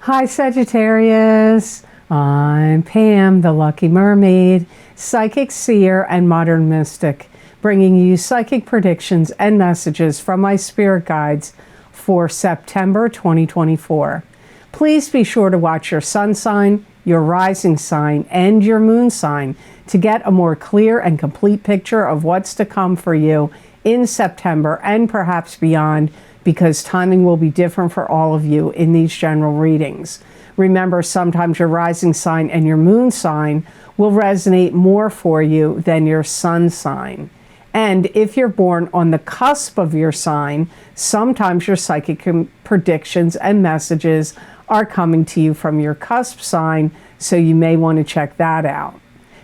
Hi Sagittarius, I'm Pam, the Lucky Mermaid, psychic seer and modern mystic, bringing you psychic predictions and messages from my spirit guides for September 2024. Please be sure to watch your sun sign, your rising sign, and your moon sign to get a more clear and complete picture of what's to come for you in September and perhaps beyond, because timing will be different for all of you in these general readings. Remember, sometimes your rising sign and your moon sign will resonate more for you than your sun sign. And if you're born on the cusp of your sign, sometimes your psychic predictions and messages are coming to you from your cusp sign, so you may want to check that out.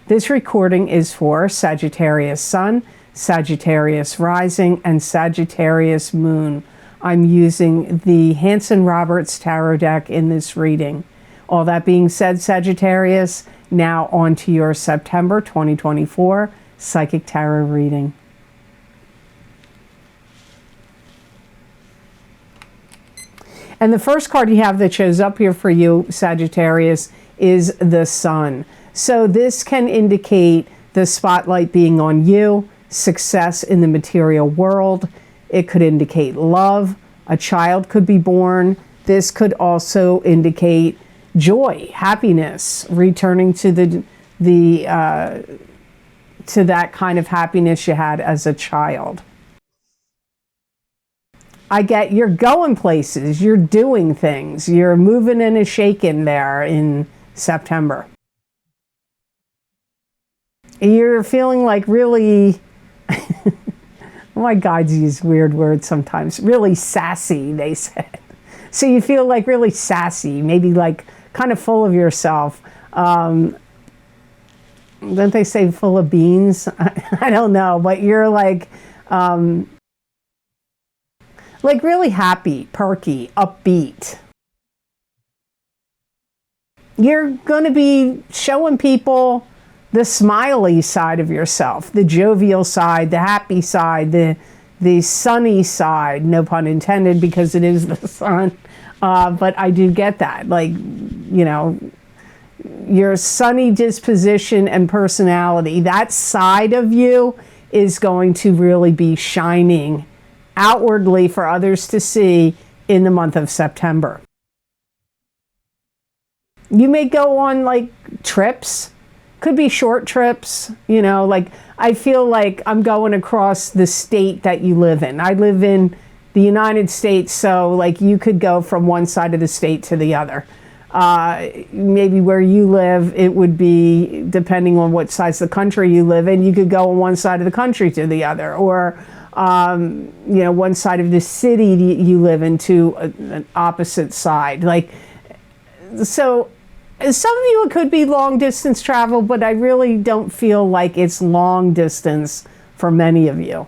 This recording is for Sagittarius Sun, Sagittarius Rising, and Sagittarius Moon. I'm using the Hanson-Roberts Tarot deck in this reading. All that being said, Sagittarius, now on to your September 2024 Psychic Tarot reading. And the first card you have that shows up here for you, Sagittarius, is the Sun. So this can indicate the spotlight being on you, success in the material world. It could indicate love. A child could be born. This could also indicate joy, happiness, returning to to that kind of happiness you had as a child. I get you're going places, you're doing things, you're moving and a shaking there in September. You're feeling like really, my guides use weird words sometimes, really sassy, they said. So you feel like really sassy, maybe like kind of full of yourself. Don't they say full of beans? I don't know, but you're like really happy, perky, upbeat. You're going to be showing people the smiley side of yourself, the jovial side, the happy side, the sunny side, no pun intended, because it is the sun. But I do get that, like, you know, your sunny disposition and personality, that side of you is going to really be shining outwardly for others to see in the month of September. You may go on like trips. Could be short trips, you know, like I feel like I'm going across the state that you live in. I live in the United States, so like you could go from one side of the state to the other. Maybe where you live, it would be, depending on what size of the country you live in, you could go on one side of the country to the other, or you know, one side of the city you live in to an opposite side. Like, so some of you, it could be long distance travel, but I really don't feel like it's long distance for many of you.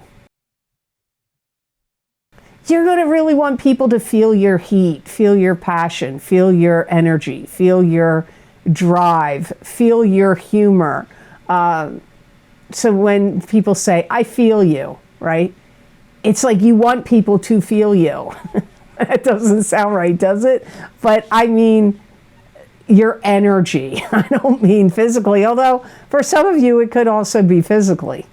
You're going to really want people to feel your heat, feel your passion, feel your energy, feel your drive, feel your humor. So when people say, I feel you, right? It's like you want people to feel you. That doesn't sound right, does it? But I mean your energy. I don't mean physically, although for some of you it could also be physically.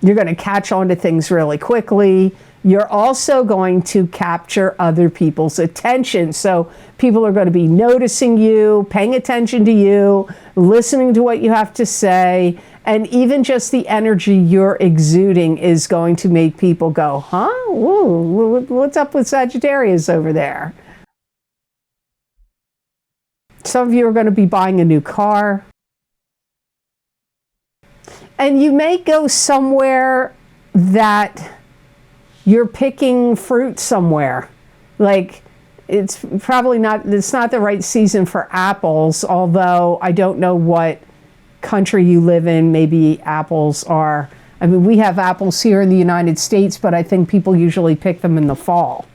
You're going to catch on to things really quickly. You're also going to capture other people's attention. So people are going to be noticing you, paying attention to you, listening to what you have to say, and even just the energy you're exuding is going to make people go, huh? Whoa, what's up with Sagittarius over there? Some of you are going to be buying a new car. And you may go somewhere that you're picking fruit somewhere. Like, it's probably not, it's not the right season for apples, although I don't know what country you live in. Maybe apples are, I mean, we have apples here in the United States, but I think people usually pick them in the fall.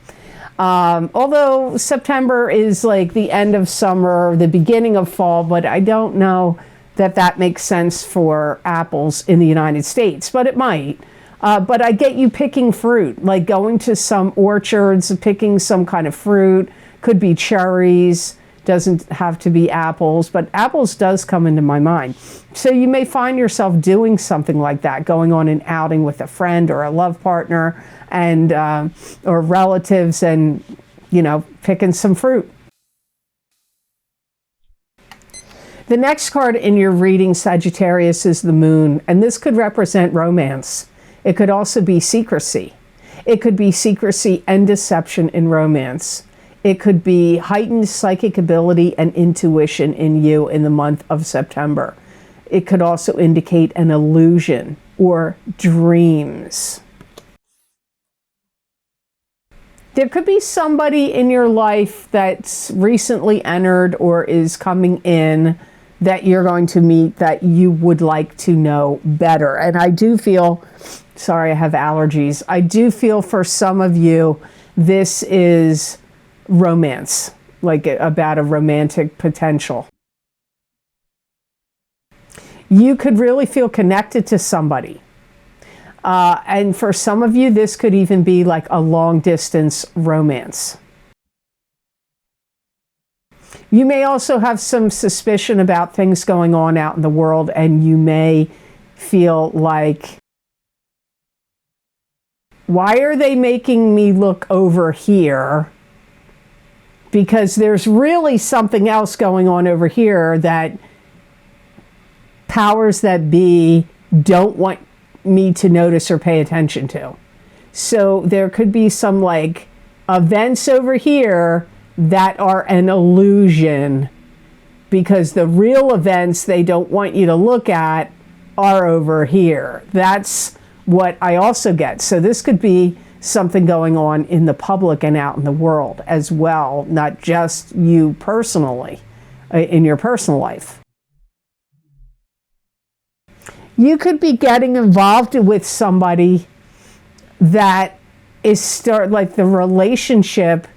Although September is like the end of summer, the beginning of fall, but I don't know that makes sense for apples in the United States, but it might. But I get you picking fruit, like going to some orchards, picking some kind of fruit. Could be cherries, doesn't have to be apples, but apples does come into my mind. So you may find yourself doing something like that, going on an outing with a friend or a love partner and or relatives and, you know, picking some fruit. The next card in your reading, Sagittarius, is the moon, and this could represent romance. It could also be secrecy. It could be secrecy and deception in romance. It could be heightened psychic ability and intuition in you in the month of September. It could also indicate an illusion or dreams. There could be somebody in your life that's recently entered or is coming in that you're going to meet that you would like to know better. And I do feel, sorry, I have allergies. I do feel for some of you, this is romance, like about a romantic potential. You could really feel connected to somebody. And for some of you, this could even be like a long distance romance. You may also have some suspicion about things going on out in the world, and you may feel like, why are they making me look over here? Because there's really something else going on over here that powers that be don't want me to notice or pay attention to. So there could be some like events over here that are an illusion because the real events they don't want you to look at are over here. That's what I also get. So this could be something going on in the public and out in the world as well, not just you personally, in your personal life. You could be getting involved with somebody that is like the relationship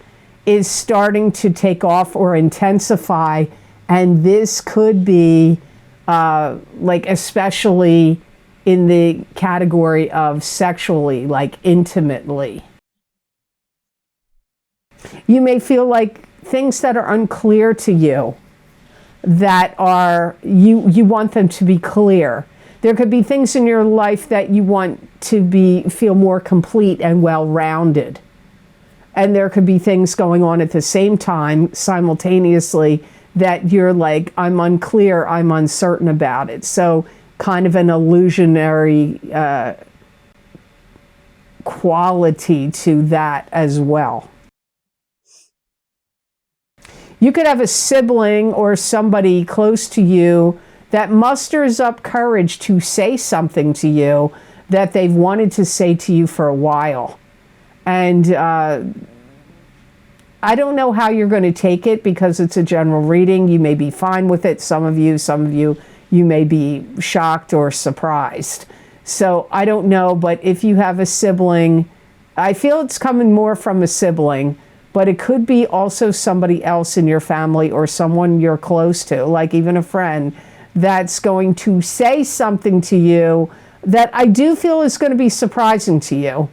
is starting to take off or intensify, and this could be like especially in the category of sexually, like intimately. You may feel like things that are unclear to you, that are, you want them to be clear. There could be things in your life that you want to feel more complete and well-rounded. And there could be things going on at the same time, simultaneously, that you're like, I'm unclear, I'm uncertain about it. So kind of an illusionary quality to that as well. You could have a sibling or somebody close to you that musters up courage to say something to you that they've wanted to say to you for a while. And I don't know how you're going to take it because it's a general reading. You may be fine with it. Some of you, you may be shocked or surprised. So I don't know, but if you have a sibling, I feel it's coming more from a sibling, but it could be also somebody else in your family or someone you're close to, like even a friend, that's going to say something to you that I do feel is going to be surprising to you,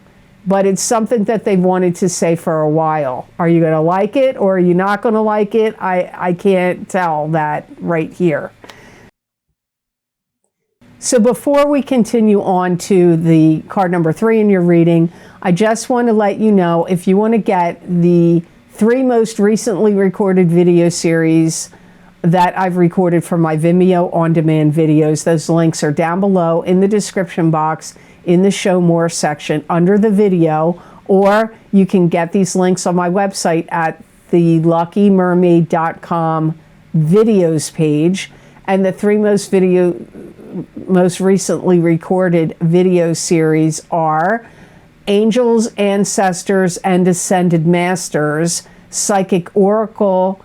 but it's something that they've wanted to say for a while. Are you going to like it or are you not going to like it? I can't tell that right here. So before we continue on to the card number 3 in your reading, I just want to let you know, if you want to get the 3 most recently recorded video series that I've recorded for my Vimeo on-demand videos, those links are down below in the description box in the Show More section under the video, or you can get these links on my website at the luckymermaid.com videos page. And the 3 most recently recorded video series are Angels, Ancestors, and Ascended Masters, Psychic Oracle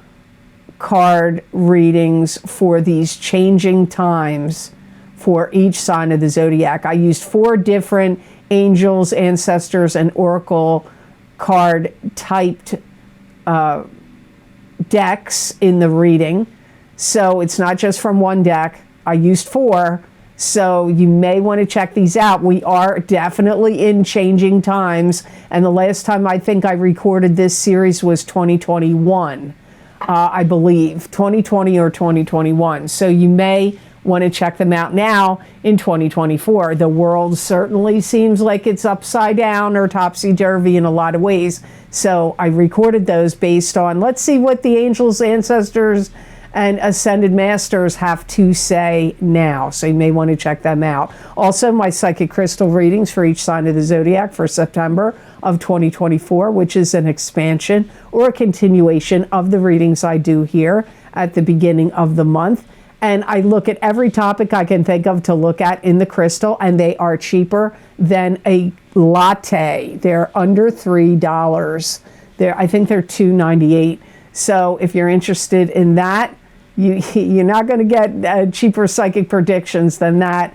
card readings for these changing times for each sign of the zodiac. I used 4 different Angels, Ancestors, and Oracle card typed decks in the reading. So it's not just from one deck. I used 4. So you may want to check these out. We are definitely in changing times. And the last time I think I recorded this series was 2021, I believe, 2020 or 2021. So you may want to check them out now in 2024. The world certainly seems like it's upside down or topsy-turvy in a lot of ways. So I recorded those based on, let's see what the angels, ancestors, and ascended masters have to say now. So you may want to check them out. Also, my psychic crystal readings for each sign of the zodiac for September of 2024, which is an expansion or a continuation of the readings I do here at the beginning of the month. And I look at every topic I can think of to look at in the crystal, and they are cheaper than a latte. They're under $3. I think they're $2.98. So if you're interested in that, you're not going to get cheaper psychic predictions than that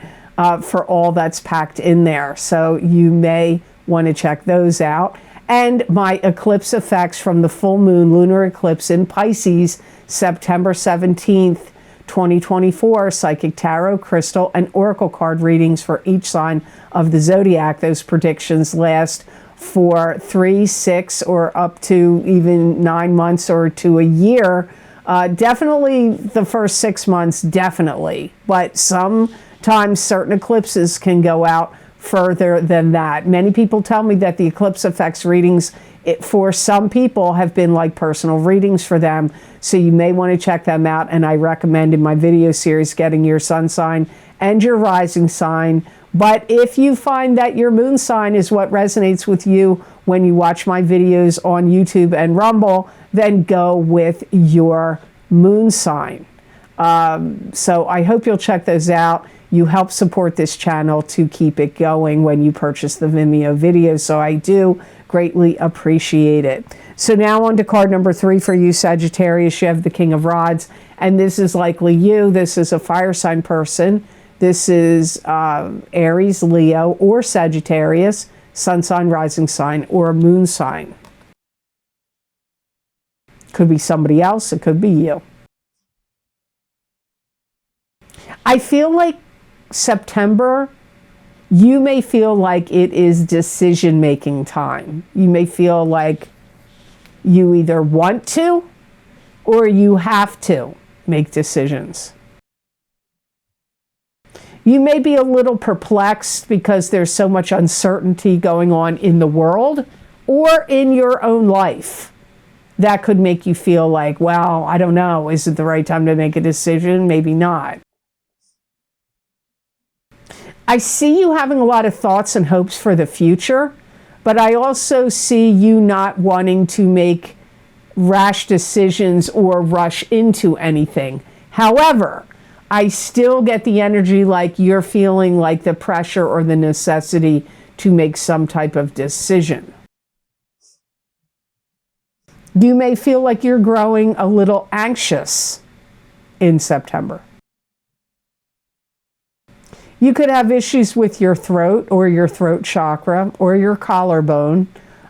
for all that's packed in there. So you may want to check those out. And my eclipse effects from the full moon lunar eclipse in Pisces, September 17th, 2024, psychic tarot, crystal, and oracle card readings for each sign of the zodiac. Those predictions last for 3, 6, or up to even 9 months or to a year. Definitely the first 6 months, definitely. But sometimes certain eclipses can go out further than that. Many people tell me that the eclipse effects readings for some people have been like personal readings for them. So you may want to check them out. And I recommend in my video series getting your sun sign and your rising sign. But if you find that your moon sign is what resonates with you when you watch my videos on YouTube and Rumble, then go with your moon sign. So I hope you'll check those out. You help support this channel to keep it going when you purchase the Vimeo videos. So I do greatly appreciate it. So now on to card number 3 for you, Sagittarius. You have the King of Rods, and this is likely you. This is a fire sign person. This is Aries, Leo, or Sagittarius, sun sign, rising sign, or moon sign. Could be somebody else. It could be you. I feel like September, you may feel like it is decision-making time. You may feel like you either want to or you have to make decisions. You may be a little perplexed because there's so much uncertainty going on in the world or in your own life. That could make you feel like, well, I don't know, is it the right time to make a decision? Maybe not. I see you having a lot of thoughts and hopes for the future, but I also see you not wanting to make rash decisions or rush into anything. However, I still get the energy like you're feeling like the pressure or the necessity to make some type of decision. You may feel like you're growing a little anxious in September. You could have issues with your throat or your throat chakra or your collarbone.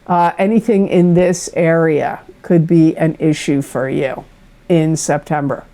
Anything in this area could be an issue for you in September.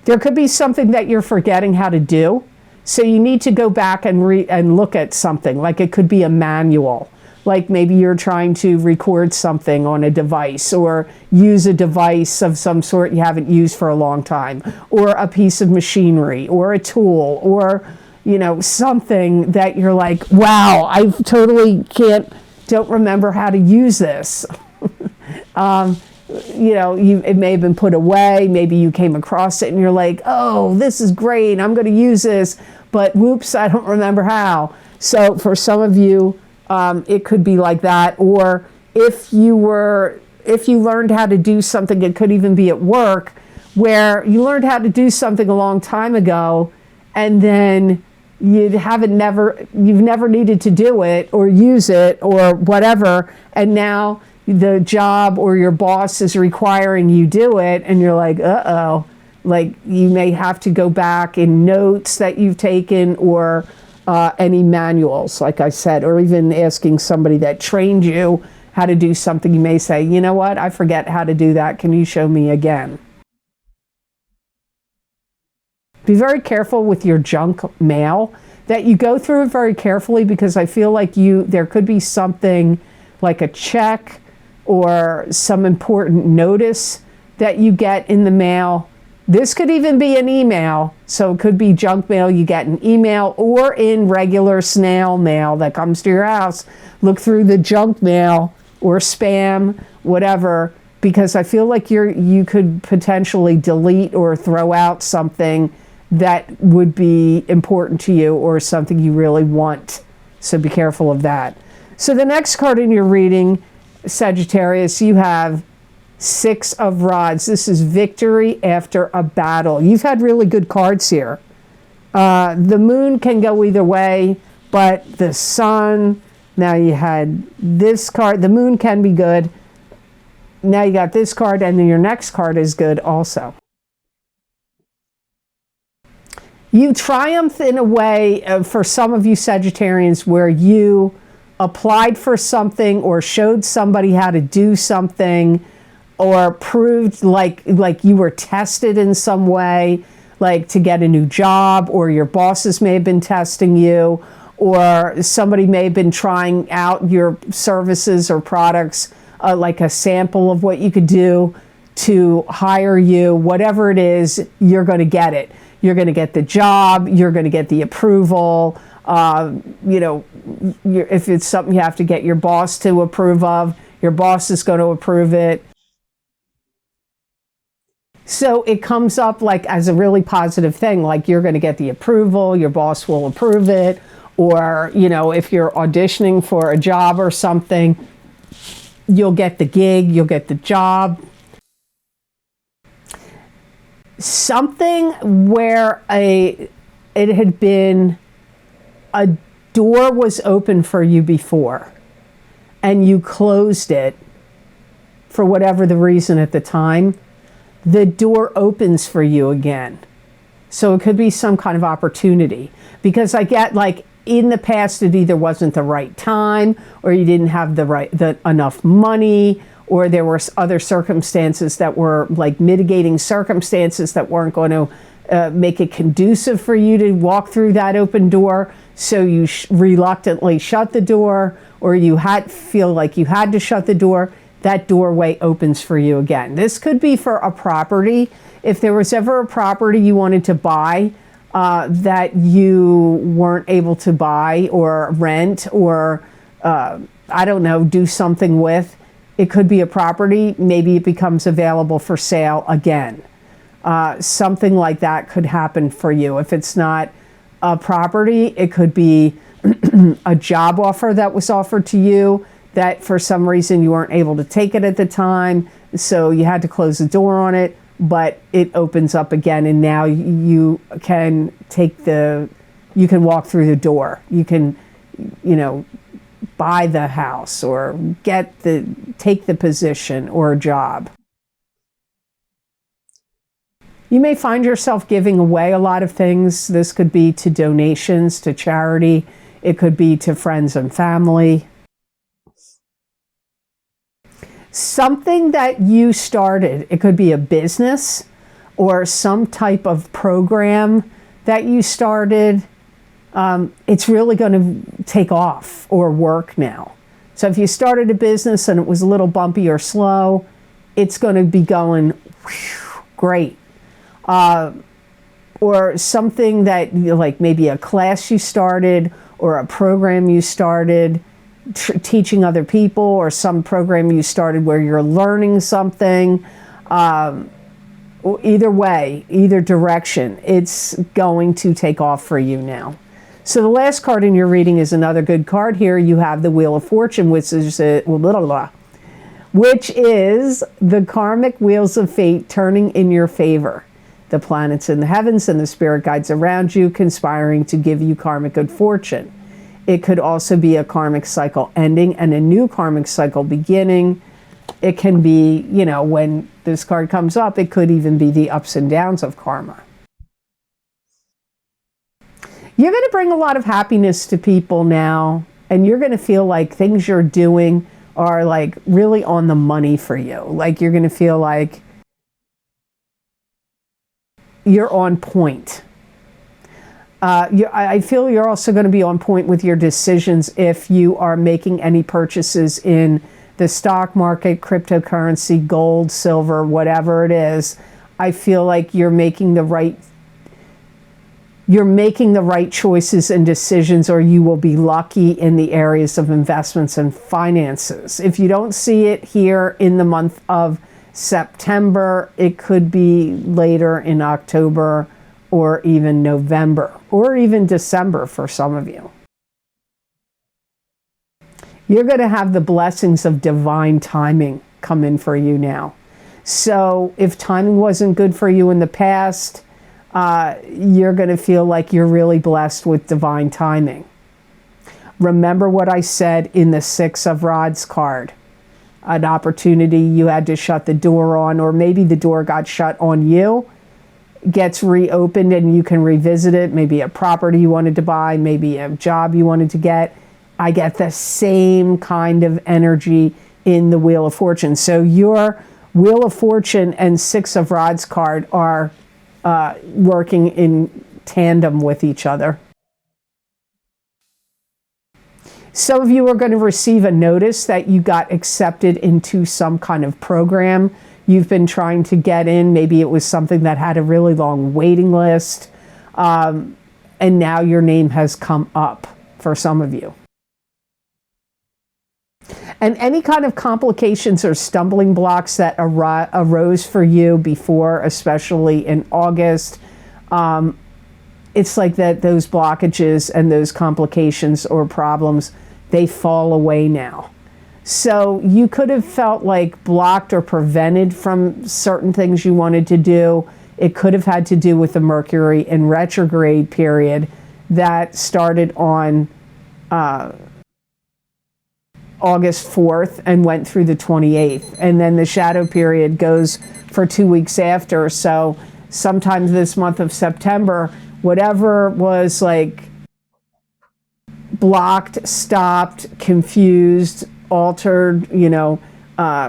There could be something that you're forgetting how to do. So you need to go back and look at something. Like it could be a manual. Like maybe you're trying to record something on a device or use a device of some sort you haven't used for a long time, or a piece of machinery or a tool, or, you know, something that you're like, wow, I totally don't remember how to use this. You know, it may have been put away. Maybe you came across it and you're like, oh, this is great. I'm going to use this, but whoops, I don't remember how. So for some of you, it could be like that. Or if you learned how to do something, it could even be at work, where you learned how to do something a long time ago, and then you've never needed to do it or use it or whatever, and now the job or your boss is requiring you do it, and you're like, uh-oh. Like you may have to go back in notes that you've taken, or any manuals, like I said, or even asking somebody that trained you how to do something. You may say, you know what, I forget how to do that. Can you show me again? Be very careful with your junk mail, that you go through it very carefully, because I feel like there could be something like a check or some important notice that you get in the mail. This could even be an email, so it could be junk mail you get in email or in regular snail mail that comes to your house. Look through the junk mail or spam, whatever, because I feel like you could potentially delete or throw out something that would be important to you or something you really want. So be careful of that. So the next card in your reading, Sagittarius, you have Six of Rods. This is victory after a battle. You've had really good cards here. The moon can go either way, but the sun, now you had this card. The moon can be good. Now you got this card, and then your next card is good also. You triumph in a way for some of you Sagittarians where you applied for something or showed somebody how to do something, or proved like you were tested in some way, like to get a new job, or your bosses may have been testing you, or somebody may have been trying out your services or products, like a sample of what you could do to hire you. Whatever it is, you're going to get it. You're going to get the job. You're going to get the approval. If it's something you have to get your boss to approve of, your boss is going to approve it. So it comes up like as a really positive thing, like you're going to get the approval, your boss will approve it, or, if you're auditioning for a job or something, you'll get the gig, you'll get the job. Something where it had been, a door was open for you before, and you closed it for whatever the reason at the time. The door opens for you again. So it could be some kind of opportunity, because I get like in the past it either wasn't the right time, or you didn't have enough money, or there were other circumstances that were like mitigating circumstances that weren't going to make it conducive for you to walk through that open door. So you reluctantly shut the door, or you feel like you had to shut the door. That doorway opens for you again. This could be for a property. If there was ever a property you wanted to buy that you weren't able to buy or rent, or do something with, it could be a property. Maybe it becomes available for sale again. Something like that could happen for you. If it's not a property, it could be a job offer that was offered to you that for some reason you weren't able to take it at the time, so you had to close the door on it, but it opens up again, and now you can walk through the door. You can, buy the house or take the position or a job. You may find yourself giving away a lot of things. This could be to donations, to charity. It could be to friends and family. Something that you started, it could be a business or some type of program that you started. It's really going to take off or work now. So if you started a business and it was a little bumpy or slow, it's going to be going great. Or something that, like maybe a class you started or a program you started, teaching other people, or some program you started where you're learning something. Either way, either direction, it's going to take off for you now. So the last card in your reading is another good card. Here you have the Wheel of Fortune, which is the karmic wheels of fate turning in your favor. The planets in the heavens and the spirit guides around you conspiring to give you karmic good fortune. It could also be a karmic cycle ending and a new karmic cycle beginning. It can be, when this card comes up, it could even be the ups and downs of karma. You're going to bring a lot of happiness to people now, and you're going to feel like things you're doing are like really on the money for you. Like you're going to feel like you're on point. I feel you're also going to be on point with your decisions if you are making any purchases in the stock market, cryptocurrency, gold, silver, whatever it is. I feel like you're making the right choices and decisions, or you will be lucky in the areas of investments and finances. If you don't see it here in the month of September, it could be later in October or even November or even December for some of you. You're going to have the blessings of divine timing come in for you now. So if timing wasn't good for you in the past, you're going to feel like you're really blessed with divine timing. Remember what I said in the Six of Rods card. An opportunity you had to shut the door on, or maybe the door got shut on you, gets reopened and you can revisit it. Maybe a property you wanted to buy, maybe a job you wanted to get. I get the same kind of energy in the Wheel of Fortune. So your Wheel of Fortune and Six of Rods card are working in tandem with each other. Some of you are going to receive a notice that you got accepted into some kind of program you've been trying to get in. Maybe it was something that had a really long waiting list, and now your name has come up for some of you. And any kind of complications or stumbling blocks that arose for you before, especially in August, it's like that those blockages and those complications or problems, they fall away now. So you could have felt like blocked or prevented from certain things you wanted to do. It could have had to do with the Mercury in retrograde period that started on August 4th and went through the 28th. And then the shadow period goes for 2 weeks after. So sometimes this month of September, whatever was like blocked, stopped, confused, altered,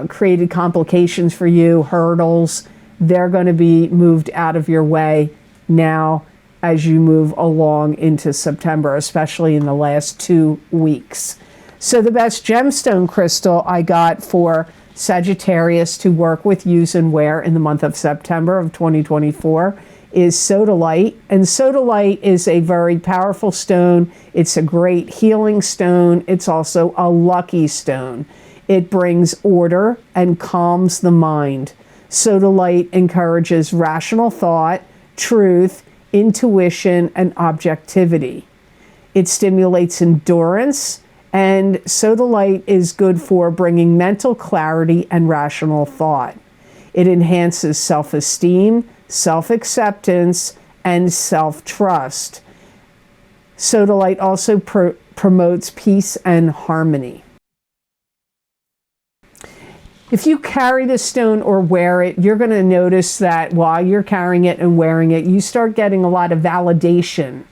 created complications for you, hurdles, they're going to be moved out of your way now as you move along into September, especially in the last 2 weeks. So the best gemstone crystal I got for Sagittarius to work with, use, and wear in the month of September of 2024 is Sodalite. And Sodalite is a very powerful stone. It's a great healing stone. It's also a lucky stone. It brings order and calms the mind. Sodalite encourages rational thought, truth, intuition, and objectivity. It stimulates endurance, and Sodalite is good for bringing mental clarity and rational thought. It enhances self-esteem, self-acceptance, and self-trust. Sodalite also promotes peace and harmony. If you carry this stone or wear it, you're going to notice that while you're carrying it and wearing it, you start getting a lot of validation.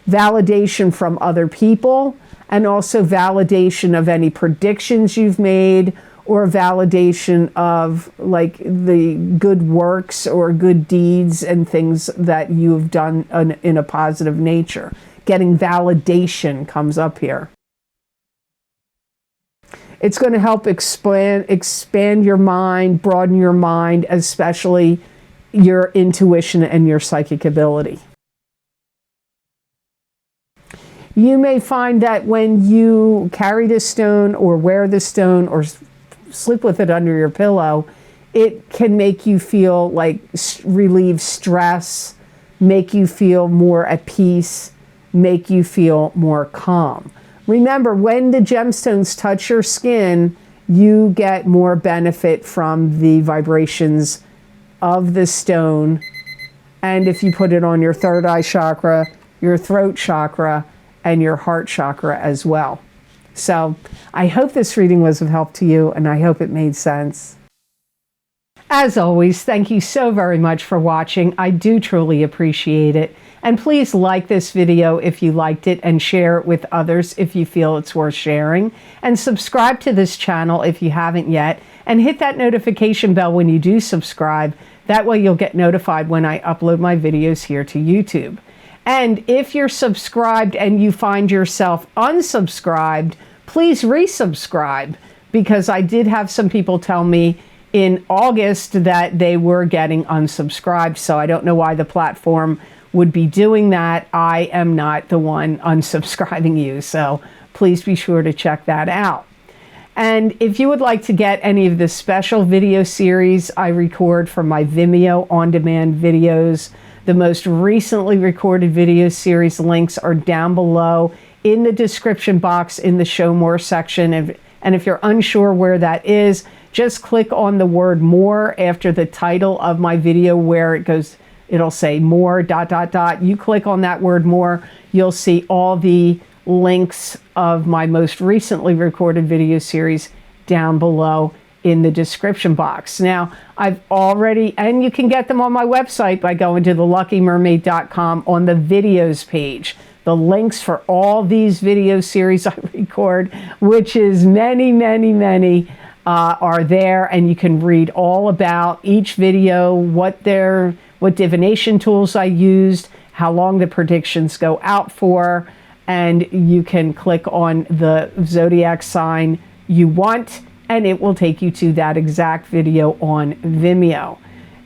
Validation from other people, and also validation of any predictions you've made, or validation of like the good works or good deeds and things that you've done in a positive nature. Getting validation comes up here. It's going to help expand your mind, broaden your mind, especially your intuition and your psychic ability. You may find that when you carry this stone or wear this stone or sleep with it under your pillow, it can make you feel like relieve stress, make you feel more at peace, make you feel more calm. Remember, when the gemstones touch your skin, you get more benefit from the vibrations of the stone. And if you put it on your third eye chakra, your throat chakra, and your heart chakra as well. So I hope this reading was of help to you, and I hope it made sense. As always, thank you so very much for watching. I do truly appreciate it. And please like this video if you liked it, and share it with others if you feel it's worth sharing. And subscribe to this channel if you haven't yet, and hit that notification bell when you do subscribe. That way you'll get notified when I upload my videos here to YouTube. And if you're subscribed and you find yourself unsubscribed, please resubscribe, because I did have some people tell me in August that they were getting unsubscribed. So I don't know why the platform would be doing that. I am not the one unsubscribing you. So please be sure to check that out. And if you would like to get any of the special video series I record from my Vimeo on-demand videos, the most recently recorded video series links are down below in the description box in the Show More section. And if you're unsure where that is, just click on the word more after the title of my video where it goes, it'll say more ... You click on that word more, you'll see all the links of my most recently recorded video series down below in the description box. Now, I've already, and you can get them on my website by going to theluckymermaid.com on the videos page. The links for all these video series I record, which is many, are there, and you can read all about each video, what divination tools I used, how long the predictions go out for, and you can click on the zodiac sign you want, and it will take you to that exact video on Vimeo.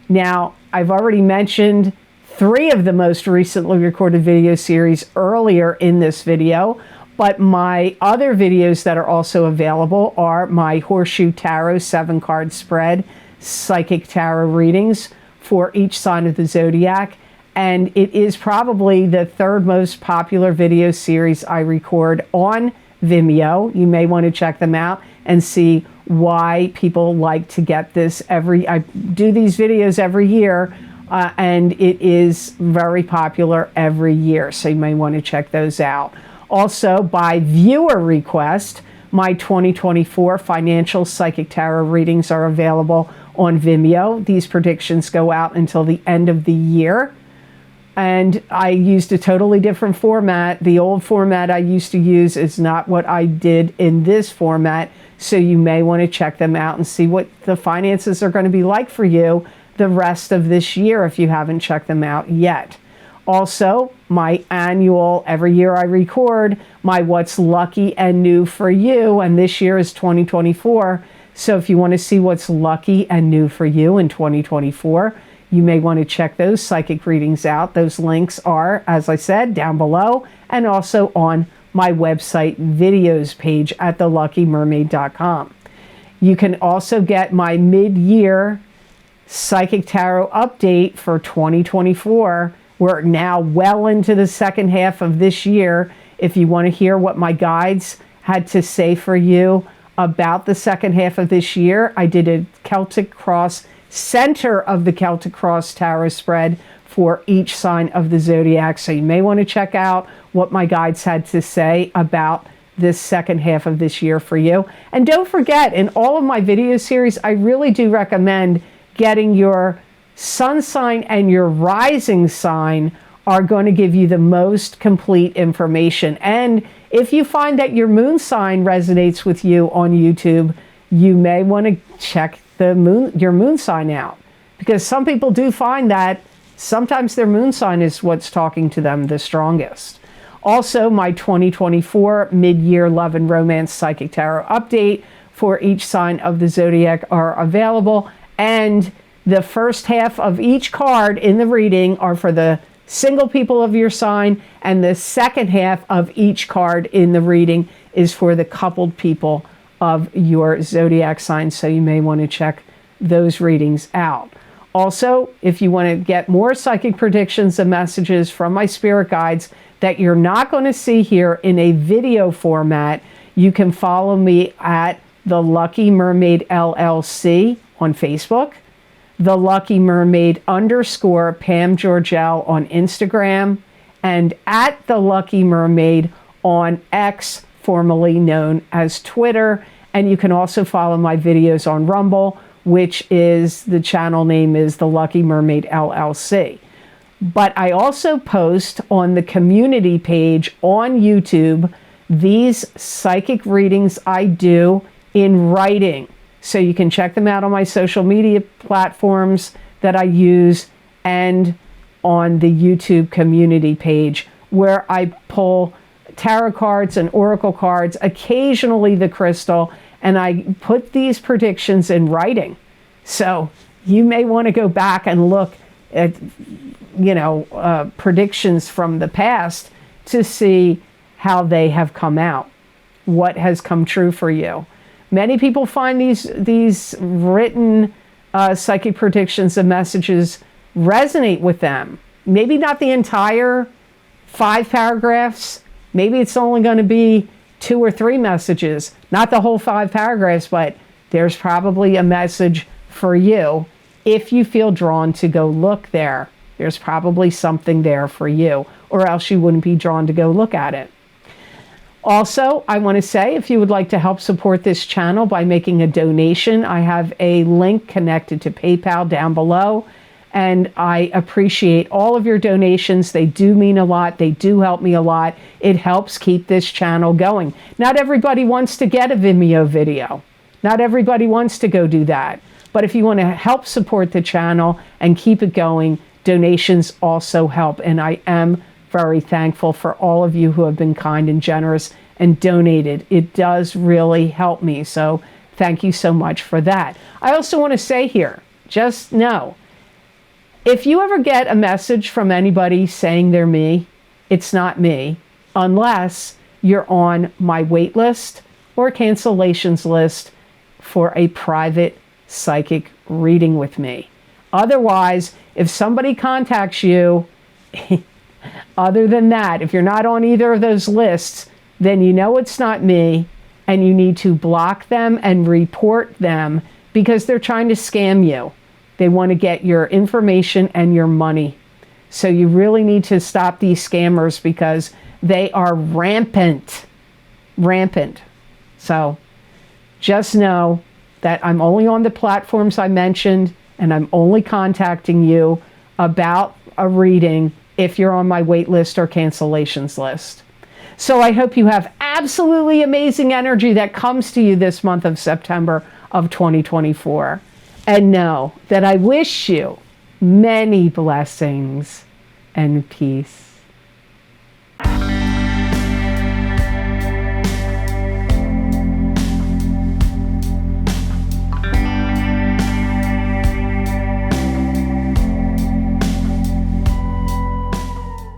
Now, I've already mentioned 3 of the most recently recorded video series earlier in this video, but my other videos that are also available are my Horseshoe Tarot 7-card spread, psychic tarot readings for each sign of the zodiac, and it is probably the 3rd most popular video series I record on Vimeo. You may want to check them out and see why people like to get this I do these videos every year, and it is very popular every year, so you may want to check those out. Also, by viewer request, my 2024 financial psychic tarot readings are available on Vimeo. These predictions go out until the end of the year. And I used a totally different format. The old format I used to use is not what I did in this format. So you may want to check them out and see what the finances are going to be like for you the rest of this year if you haven't checked them out yet. Also, my annual, every year I record my What's Lucky and New for You, and this year is 2024. So if you want to see what's lucky and new for you in 2024, you may want to check those psychic readings out. Those links are, as I said, down below and also on my website videos page at theluckymermaid.com. You can also get my mid-year psychic tarot update for 2024. We're now well into the second half of this year. If you want to hear what my guides had to say for you about the second half of this year, I did a Celtic Cross, center of the Celtic Cross tarot spread for each sign of the zodiac. So you may want to check out what my guides had to say about this second half of this year for you. And don't forget, in all of my video series, I really do recommend getting your sun sign and your rising sign are going to give you the most complete information. And if you find that your moon sign resonates with you on YouTube, you may want to check your moon sign out, because some people do find that sometimes their moon sign is what's talking to them the strongest. Also, my 2024 mid-year love and romance psychic tarot update for each sign of the zodiac are available, and the first half of each card in the reading are for the single people of your sign, and the second half of each card in the reading is for the coupled people of your zodiac sign. So you may want to check those readings out. Also, if you want to get more psychic predictions and messages from my spirit guides that you're not going to see here in a video format, you can follow me at the Lucky Mermaid LLC on Facebook, the Lucky Mermaid _ Pam Georgel on Instagram, and at the Lucky Mermaid on X, formerly known as Twitter. And you can also follow my videos on Rumble, which is, the channel name is the Lucky Mermaid LLC. But I also post on the community page on YouTube these psychic readings I do in writing. So you can check them out on my social media platforms that I use, and on the YouTube community page, where I pull tarot cards and oracle cards, occasionally the crystal, and I put these predictions in writing. So you may want to go back and look at, predictions from the past to see how they have come out, what has come true for you. Many people find these written psychic predictions and messages resonate with them. Maybe not the entire 5 paragraphs. Maybe it's only going to be 2 or 3 messages, not the whole 5 paragraphs, but there's probably a message for you. If you feel drawn to go look there, there's probably something there for you, or else you wouldn't be drawn to go look at it. Also, I want to say, if you would like to help support this channel by making a donation, I have a link connected to PayPal down below, and I appreciate all of your donations. They do mean a lot. They do help me a lot. It helps keep this channel going. Not everybody wants to get a Vimeo video. Not everybody wants to go do that. But if you want to help support the channel and keep it going, donations also help. And I am very thankful for all of you who have been kind and generous and donated. It does really help me. So thank you so much for that. I also want to say here, just know, if you ever get a message from anybody saying they're me, it's not me, unless you're on my wait list or cancellations list for a private psychic reading with me. Otherwise, if somebody contacts you, other than that, if you're not on either of those lists, then you know it's not me, and you need to block them and report them, because they're trying to scam you. They want to get your information and your money. So you really need to stop these scammers, because they are rampant. Rampant. So just know that I'm only on the platforms I mentioned, and I'm only contacting you about a reading if you're on my wait list or cancellations list. So I hope you have absolutely amazing energy that comes to you this month of September of 2024. And know that I wish you many blessings and peace.